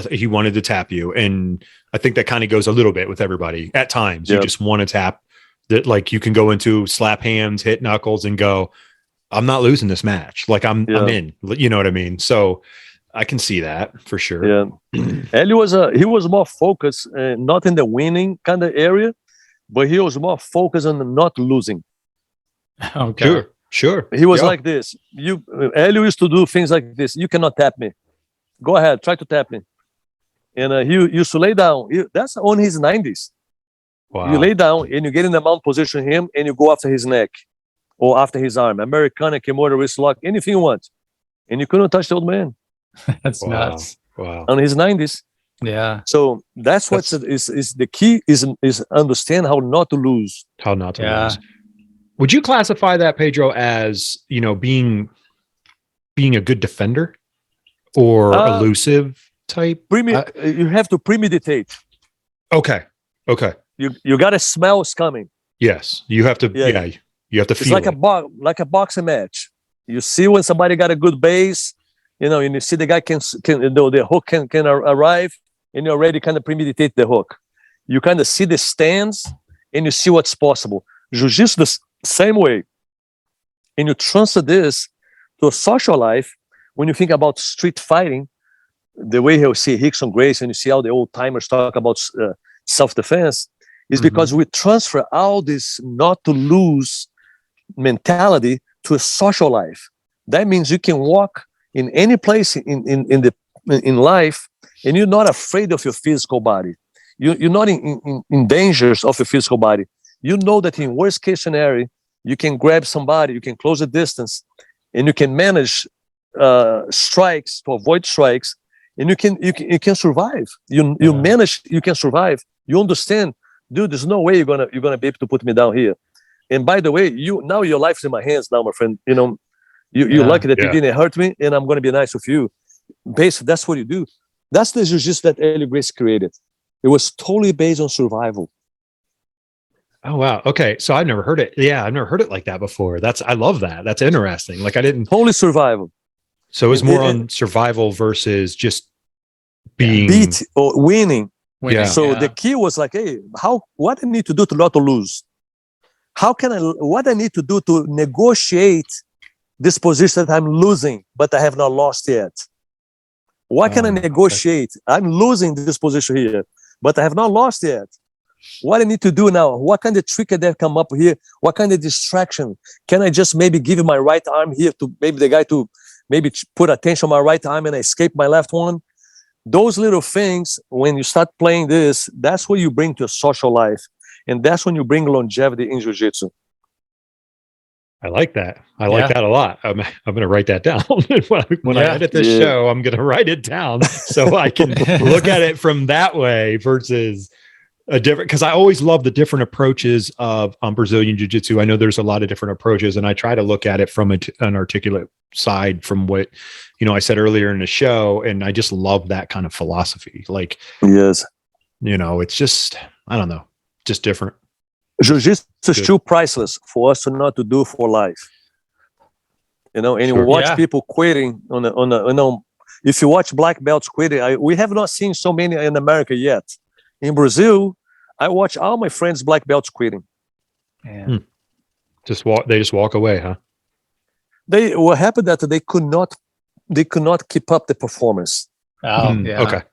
he wanted to tap you. And I think that kind of goes a little bit with everybody at times. You just want to tap that. Like you can go into slap hands, hit knuckles and go, I'm not losing this match. Like I'm in, you know what I mean? So I can see that for sure. Yeah. Helio he was more focused, not in the winning kind of area, but he was more focused on not losing. Okay. Sure. He was like this. Helio used to do things like this. You cannot tap me. Go ahead, try to tap me. And he used to lay down. That's on his 90s. Wow. You lay down and you get in the mount position him and you go after his neck or after his arm. Americana, Kimura, wrist lock, anything you want. And you couldn't touch the old man. That's nuts. Wow. On his 90s. Yeah. So that's what is the key is understand how not to lose. How not to lose. Would you classify that, Pedro, as, you know, being a good defender or elusive type? You have to premeditate. Okay. You got to smell it's coming. Yes. You have to. Yeah. You have to feel it's like a boxing match. You see when somebody got a good base, you know, and you see the guy the hook can arrive, and you already kind of premeditate the hook. You kind of see the stance, and you see what's possible. Jiu-Jitsu the same way, and you transfer this to a social life. When you think about street fighting, the way you see Rickson Gracie and you see how the old timers talk about self-defense is because we transfer all this not to lose mentality to a social life. That means you can walk in any place in life, and you're not afraid of your physical body. You're not in dangers of your physical body. You know that in worst case scenario, you can grab somebody, you can close the distance, and you can manage strikes to avoid strikes, and you can survive. You manage, you can survive. You understand, dude. There's no way you're gonna be able to put me down here. And by the way, now your life's in my hands now, my friend. You know, you're lucky that you didn't hurt me, and I'm gonna be nice with you. Basically, that's what you do. That's the jiu-jitsu that Helio Gracie created. It was totally based on survival. Oh, wow. Okay. So I've never heard it. Yeah. I've never heard it like that before. I love that. That's interesting. Like I didn't. Totally survival. So it's more on survival versus just being beat or winning. Yeah. So the key was like, hey, what I need to do to not to lose? What I need to do to negotiate this position that I'm losing, but I have not lost yet? What can I negotiate? Okay. I'm losing this position here, but I have not lost yet. What I need to do now? What kind of trick can I come up here? What kind of distraction? Can I just maybe give my right arm here to maybe the guy to maybe put attention on my right arm and I escape my left one? Those little things, when you start playing this, that's what you bring to a social life. And that's when you bring longevity in jiu-jitsu. I like that. I like that a lot. I'm going to write that down. when I edit this show, I'm going to write it down so I can look at it from that way versus a different, because I always love the different approaches of Brazilian Jiu-Jitsu. I know there's a lot of different approaches, and I try to look at it from an articulate side from what, I said earlier in the show. And I just love that kind of philosophy. Like, yes, it's just, I don't know, just different. Jiu-Jitsu is still priceless for us to not to do for life. And you watch people quitting if you watch black belts quitting, we have not seen so many in America yet. In Brazil, I watch all my friends black belts quitting. Yeah. They just walk away, huh? What happened that they could not keep up the performance. Okay.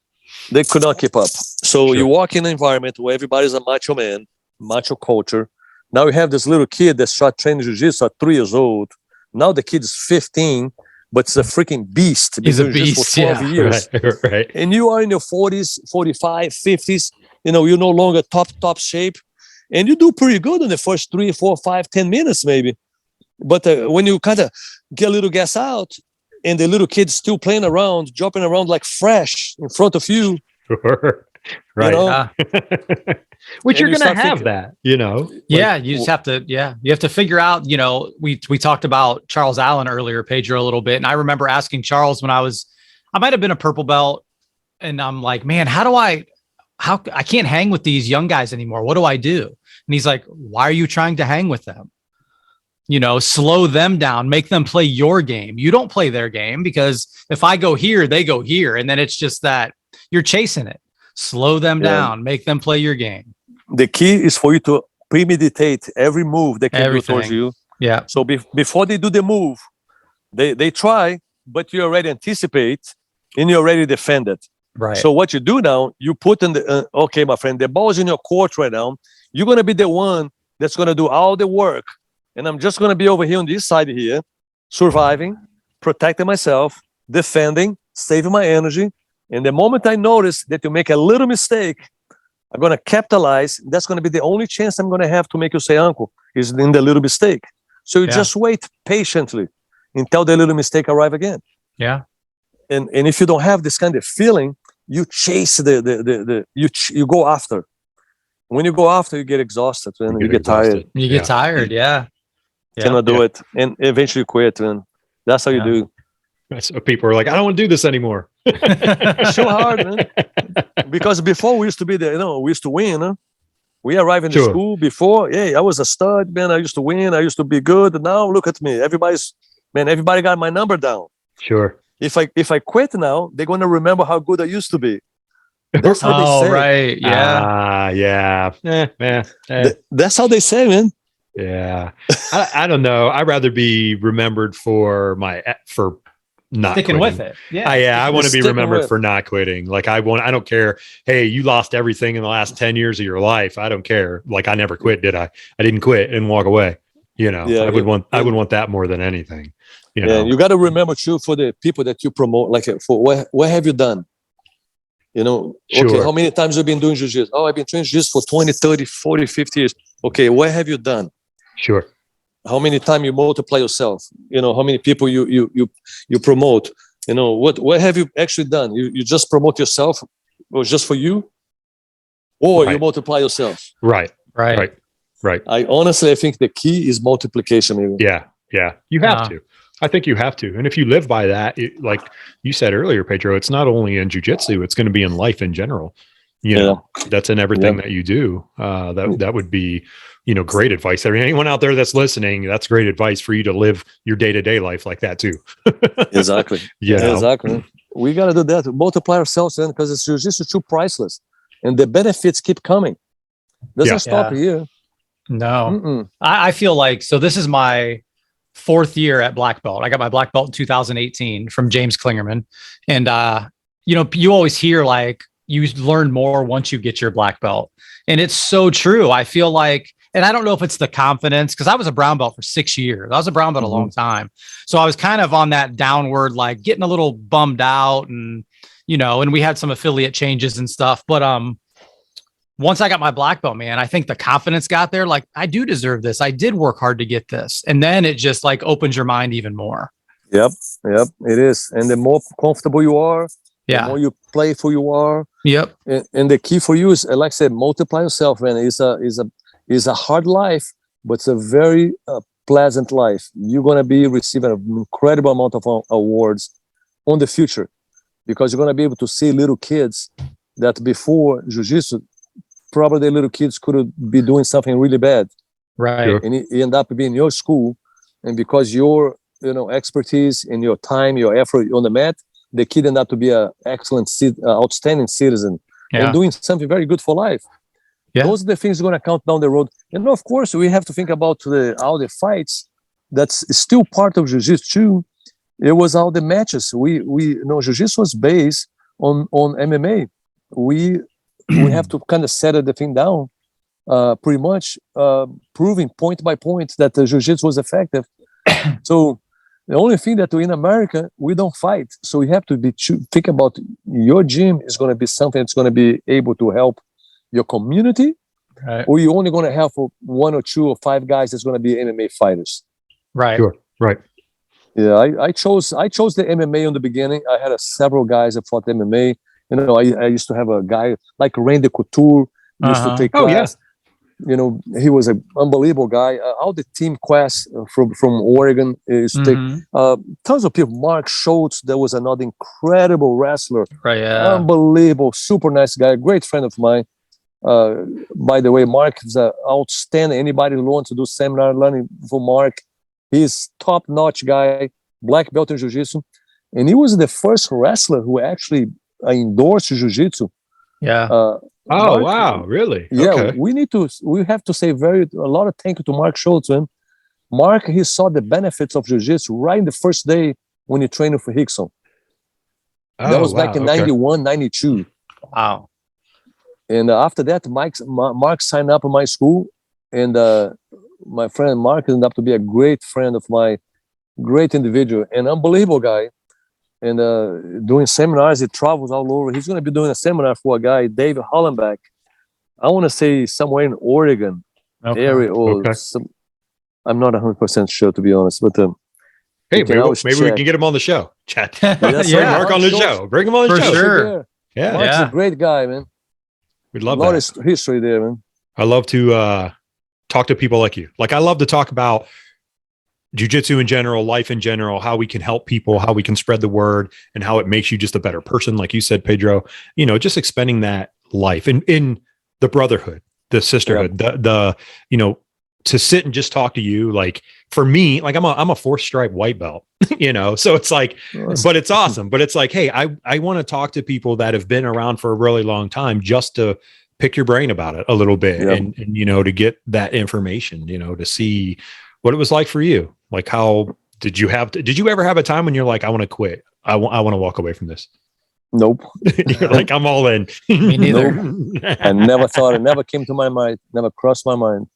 They could not keep up. So you walk in an environment where everybody's a macho man, macho culture. Now you have this little kid that started training jiu-jitsu at 3 years old. Now the kid is 15, but it's a freaking beast. He's a beast, for 12 years. Right. And you are in your 40s, 45, 50s. You're no longer top shape. And you do pretty good in the first 3, 4, 5, 10 minutes maybe. But when you kind of get a little gas out and the little kid's still playing around, jumping around like fresh in front of you. Right. Which you're going to have that, you just have to, you have to figure out, we talked about Charles Allen earlier, Pedro, a little bit. And I remember asking Charles when I might have been a purple belt, and I'm like, man, how do I I can't hang with these young guys anymore. What do I do? And he's like, why are you trying to hang with them? Slow them down, make them play your game. You don't play their game, because if I go here, they go here. And then it's just that you're chasing it. Slow them down, make them play your game. The key is for you to premeditate every move they can do towards you. Yeah. So before they do the move, they try, but you already anticipate and you already defend it. Right. So what you do now, you put in the, okay, my friend, the ball's in your court right now. You're going to be the one that's going to do all the work. And I'm just going to be over here on this side here, surviving, protecting myself, defending, saving my energy. And the moment I notice that you make a little mistake, I'm going to capitalize. That's going to be the only chance I'm going to have to make you say uncle, is in the little mistake. So you just wait patiently until the little mistake arrive again. Yeah. And if you don't have this kind of feeling, you chase you go after. When you go after, you get exhausted and you get tired. You get tired. Yeah. Cannot do it, and eventually quit, and that's how you do. So people are like, I don't want to do this anymore. It's so hard, man. Because before we used to be there, we used to win. Huh? We arrived in the school before. Hey, I was a stud, man. I used to win. I used to be good. And now look at me. Everybody got my number down. Sure. If I quit now, they're gonna remember how good I used to be. That's how they say. Right. Yeah. Yeah. That's how they say, man. Yeah. I don't know. I'd rather be remembered for not sticking quitting. with it. Yeah. I want to be remembered for not quitting. Like I don't care. Hey, you lost everything in the last 10 years of your life. I don't care. Like I never quit, did I? I didn't quit and walk away. I would want that more than anything. You got to remember too, for the people that you promote, like for what have you done? Okay, how many times have you been doing jiu-jitsu? Oh, I've been training jiu-jitsu for 20, 30, 40, 50 years. Okay, what have you done? Sure. How many times you multiply yourself? How many people you promote? What have you actually done? You just promote yourself, or just for you, or you multiply yourself? Right. I honestly think the key is multiplication. Maybe. Yeah. You have to. I think you have to. And if you live by that, like you said earlier, Pedro, it's not only in jiu-jitsu, it's going to be in life in general. That's in everything that you do. That would be, great advice. I mean, anyone out there that's listening, that's great advice for you to live your day-to-day life like that too. Exactly. Exactly. We got to do that. Multiply ourselves then, because it's jiu-jitsu too priceless. And the benefits keep coming. Doesn't stop here. No. I feel like, so this is my 4th year at black belt. I got my black belt in 2018 from James Klingerman. And, you always hear like you learn more once you get your black belt. And it's so true. I feel like, and I don't know if it's the confidence, because I was a brown belt for 6 years. I was a brown belt a long time. So I was kind of on that downward, like getting a little bummed out and, and we had some affiliate changes and stuff. But, once I got my black belt, man, I think the confidence got there. Like, I do deserve this. I did work hard to get this. And then it just like opens your mind even more. Yep, it is. And the more comfortable you are, the more you playful you are. Yep. And the key for you is, like I said, multiply yourself, man. It's a hard life, but it's a very pleasant life. You're going to be receiving an incredible amount of awards on the future, because you're going to be able to see little kids that before jiu-jitsu, probably the little kids could be doing something really bad. Right. Sure. And you end up being in your school. And because your expertise and your time, your effort on the mat, the kid end up to be an excellent, outstanding citizen and doing something very good for life. Yeah. Those are the things going to count down the road. And of course, we have to think about all the fights. That's still part of jiu-jitsu too. It was all the matches. We jiu-jitsu was based on MMA. We have to kind of settle the thing down, pretty much proving point by point that the jiu-jitsu was effective. So the only thing that in America, we don't fight. So we have to think about your gym is going to be something that's going to be able to help your community, right? Or you're only going to have 1 or 2 or 5 guys that's going to be MMA fighters. Right. Sure. Right. Yeah, I chose the MMA in the beginning. I had several guys that fought MMA. I used to have a guy like Randy Couture used to take class. he was an unbelievable guy. All the team quest from Oregon is tons of people. Mark Schultz, there was another incredible wrestler. Right, yeah. Unbelievable, super nice guy, great friend of mine. By the way, Mark is outstanding. Anybody who wants to do seminar learning for Mark, he's top-notch guy, black belt in Jiu-Jitsu. And he was the first wrestler who actually endorsed Jiu-Jitsu. Yeah. Mark, wow, really? Yeah, okay. we have to say a lot of thank you to Mark Schultz, man. Mark, he saw the benefits of Jiu-Jitsu right in the first day when he trained for Rickson. That was back in 91, 92. Wow. And after that, Mark signed up in my school, and my friend Mark ended up to be a great friend of mine, great individual, an unbelievable guy. And doing seminars, he travels all over. He's going to be doing a seminar for a guy, David Hollenbeck. I want to say somewhere in Oregon area, or I'm not 100% sure, to be honest. But hey, maybe we can get him on the show. Chat. Bring Mark on the show. Bring him on the show. Sure. Yeah, Mark's a great guy, man. We'd love a lot of history there, man. I love to talk to people like you. Like, I love to talk about jiu-jitsu in general, life in general, how we can help people, how we can spread the word, and how it makes you just a better person. Like you said, Pedro, just expending that life in the brotherhood, the sisterhood, the to sit and just talk to you. Like, for me, like I'm a 4th stripe white belt, so it's like, but it's awesome. But it's like, hey, I want to talk to people that have been around for a really long time, just to pick your brain about it a little bit, and to get that information, to see what it was like for you. Like, how did you ever have a time when you're like, I want to quit? I want to walk away from this. Nope. You're like, I'm all in. Me neither. Nope. I never thought, it never came to my mind, never crossed my mind.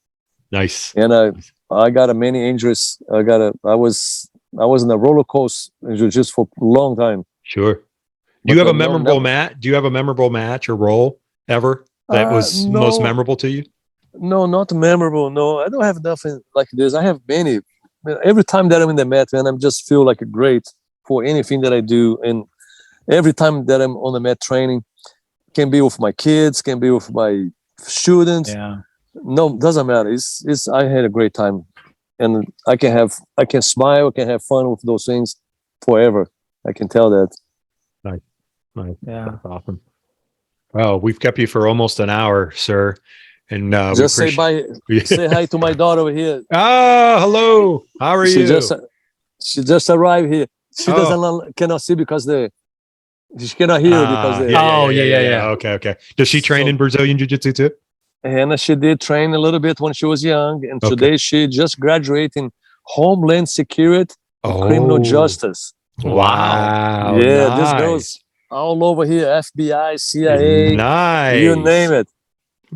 Nice. And I got many injuries. I was in a roller coaster in Jiu-Jitsu for a long time. Sure. Do you have a memorable match? Do you have a memorable match or role ever that was most memorable to you? No, not memorable. No, I don't have nothing like this. I have many. Every time that I'm in the mat, man, I just feel like great for anything that I do. And every time that I'm on the mat training, can be with my kids, can be with my students. Yeah. No, doesn't matter. It's I had a great time, and I can smile, I can have fun with those things forever. I can tell that. Nice. Yeah, that's awesome. Well, we've kept you for almost an hour, sir. And just say bye. Say hi to my daughter over here. Hello. How are you? She just arrived here. She cannot see because she cannot hear because yeah. Okay. Does she train in Brazilian Jiu-Jitsu too? Hannah, she did train a little bit when she was young, and today she just graduated in Homeland Security and Criminal Justice. Wow. Yeah, nice. This girl's all over here, FBI, CIA, nice. You name it.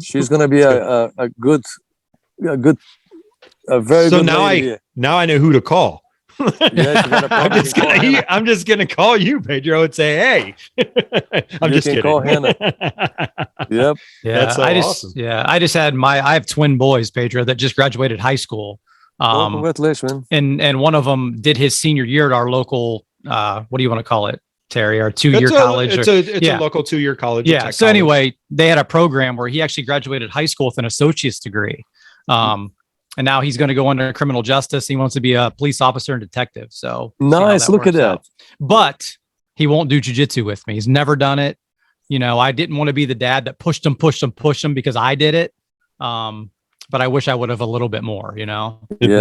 She's gonna be a very good lady here. Now I know who to call. Yeah, I'm just gonna call you, Pedro, and say, hey. I'm just kidding. Call Hannah. Yep. Yeah. That's so awesome. I just had I have twin boys, Pedro, that just graduated high school. Congratulations. And one of them did his senior year at our local what do you want to call it, Terry? Our 2-year college. It's a local 2-year college. Yeah. So anyway, they had a program where he actually graduated high school with an associate's degree. And now he's going to go into criminal justice. He wants to be a police officer and detective. So nice. Look at that. Out. But he won't do jiu-jitsu with me. He's never done it. I didn't want to be the dad that pushed him because I did it. But I wish I would have a little bit more, Yeah.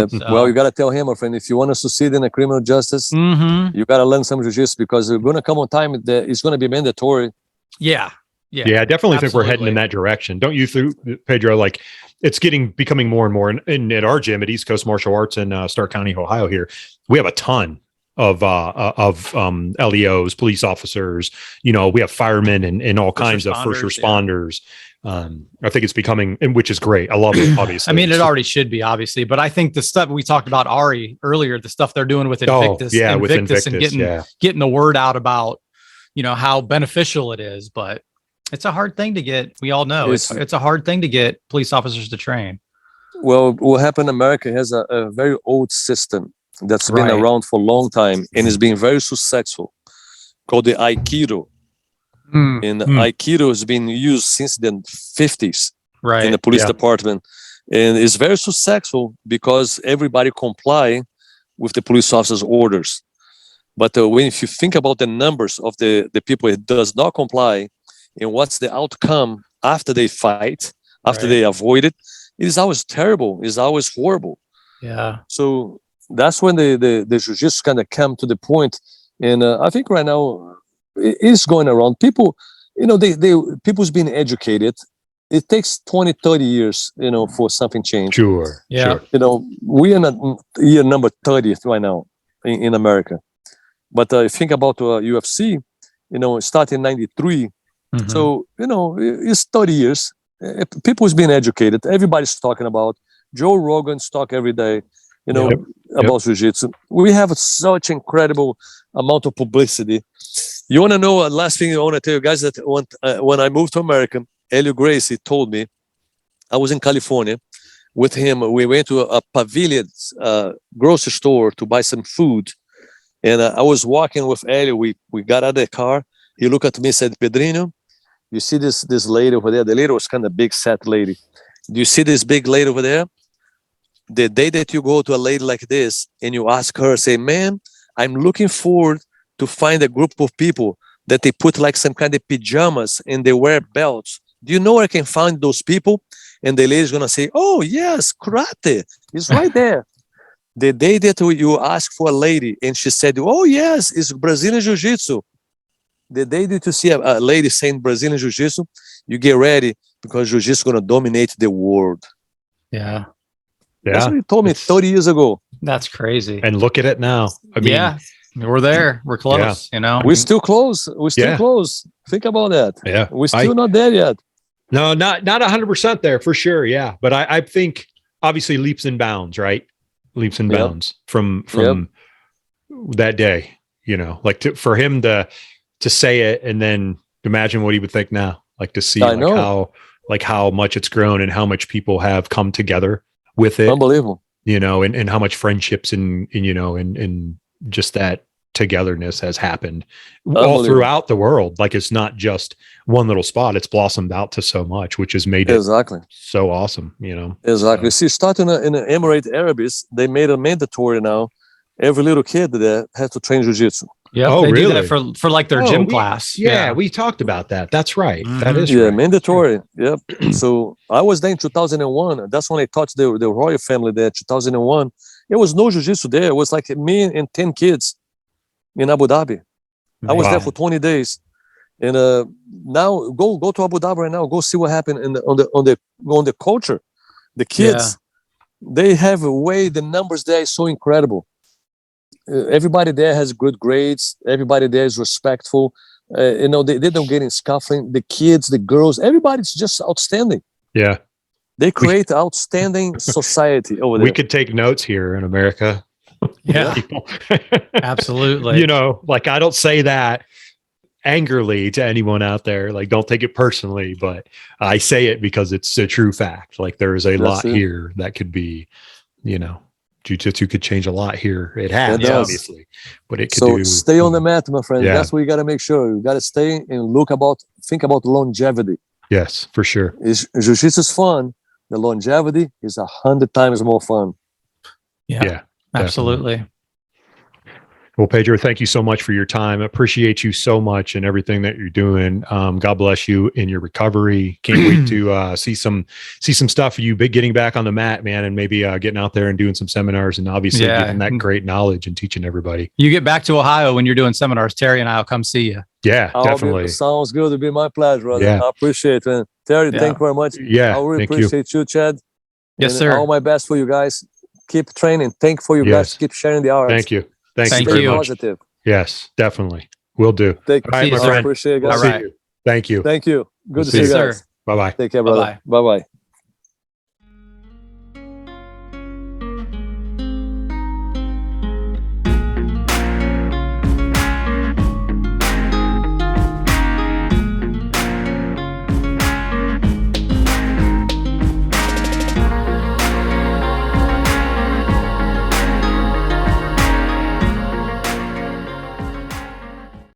So. Well, you got to tell him, my friend, if you want to succeed in a criminal justice, you got to learn some jiu-jitsu, because there's going to come a time that it's going to be mandatory. Yeah. I definitely think we're heading in that direction. Don't you, Pedro? Like, it's becoming more and more. And at our gym at East Coast Martial Arts in Stark County, Ohio, here, we have a ton of LEOs, police officers. We have firemen and all kinds of first responders. Yeah. I think it's becoming, which is great. I love it, obviously. I mean, it already should be, obviously, but I think the stuff we talked about Ari earlier, the stuff they're doing with Invictus, with Invictus and getting the word out about, how beneficial it is. But it's a hard thing to get. We all know it's a hard thing to get police officers to train. Well, what happened in America has a very old system that's been around for a long time and is being very successful, called the Aikido. And Aikido has been used since the 50s. right in the police department, and it's very successful because everybody comply with the police officer's orders. But if you think about the numbers of the people that does not comply and what's the outcome after they fight, after they avoid it, it is always terrible. It's always horrible. Yeah. So that's when the jiu-jitsu kind of come to the point. And I think right now it is going around. People, people's been educated. It takes 20, 30 years, for something change. Sure. Yeah. Sure. We are in year number 30th right now in America. But think about UFC, it started in 93. Mm-hmm. So, it's 30 years. People's been educated. Everybody's talking about. Joe Rogan's talk every day, about jiu-jitsu. We have such incredible amount of publicity. You want to know, last thing I want to tell you guys, that when I moved to America, Helio Gracie told me, I was in California with him. We went to a Pavilion grocery store to buy some food. And I was walking with Helio. We got out of the car. He looked at me and said, Pedrinho, you see this lady over there? The lady was kind of big, fat lady. Do you see this big lady over there? The day that you go to a lady like this and you ask her, say, man, I'm looking forward to find a group of people that they put like some kind of pajamas and they wear belts. Do you know where I can find those people? And the lady's going to say, oh, yes, karate. It's right there. The day that you ask for a lady and she said, oh, yes, it's Brazilian Jiu-Jitsu. The day that you see a lady saying Brazilian Jiu-Jitsu, you get ready because Jiu-Jitsu is going to dominate the world. Yeah. That's what he told me 30 years ago. That's crazy. And look at it now. I mean, we're there. We're close, We're still close. We're still close. Think about that. Yeah. We're still not there yet. No, not 100% there for sure. Yeah. But I think obviously leaps and bounds, right? Leaps and bounds from that day, like for him to say it and then imagine what he would think now, like to see how much it's grown and how much people have come together with it. Unbelievable. And how much friendships and just that togetherness has happened all throughout the world. Like it's not just one little spot. It's blossomed out to so much, which has made it so awesome, Exactly. See, starting in the Emirate Arabs, they made it mandatory now. Every little kid there has to train jiu-jitsu. Yeah. Oh, they really? do that for like their gym class. Yeah, we talked about that. That's right. Mm-hmm. That is right. Mandatory. Yep. So I was there in 2001. That's when I taught the royal family there. 2001. There was no jiu-jitsu there. It was like me and 10 kids in Abu Dhabi. I was there for 20 days. And now go to Abu Dhabi right now. Go see what happened on the culture. The kids, they have the numbers there is so incredible. Everybody there has good grades. Everybody there is respectful. They don't get in scuffling. The kids, the girls, everybody's just outstanding. Yeah. They create outstanding society over there. We could take notes here in America. Yeah. Absolutely. Like I don't say that angrily to anyone out there. Like don't take it personally, but I say it because it's a true fact. Like there is a lot here that could be, Jiu-Jitsu could change a lot here. It has, obviously, but it could stay on the mat, my friend. Yeah. That's what you got to make sure. You got to stay and think about longevity. Yes, for sure. Jiu-Jitsu is fun. The longevity is 100 times more fun. Yeah, absolutely. Well, Pedro, thank you so much for your time. I appreciate you so much and everything that you're doing. God bless you in your recovery. Can't wait to see some stuff of you getting back on the mat, man, and maybe getting out there and doing some seminars and obviously getting that great knowledge and teaching everybody. You get back to Ohio when you're doing seminars, Terry and I'll come see you. Yeah, definitely. Sounds good. It'd be my pleasure, brother. Yeah. I appreciate it. Terry, thank you very much. Yeah, I really appreciate you, Chad. Yes, sir. All my best for you guys. Keep training. Thank you for you guys. Keep sharing the hours. Thank you. Thank you very very much. Positive. Yes, definitely. Will do. Thank you. All right, my friend. I appreciate it, guys. All right. Thank you. Thank you. Good to See see you you, guys. sir. Bye-bye. Take care, brother. Bye-bye.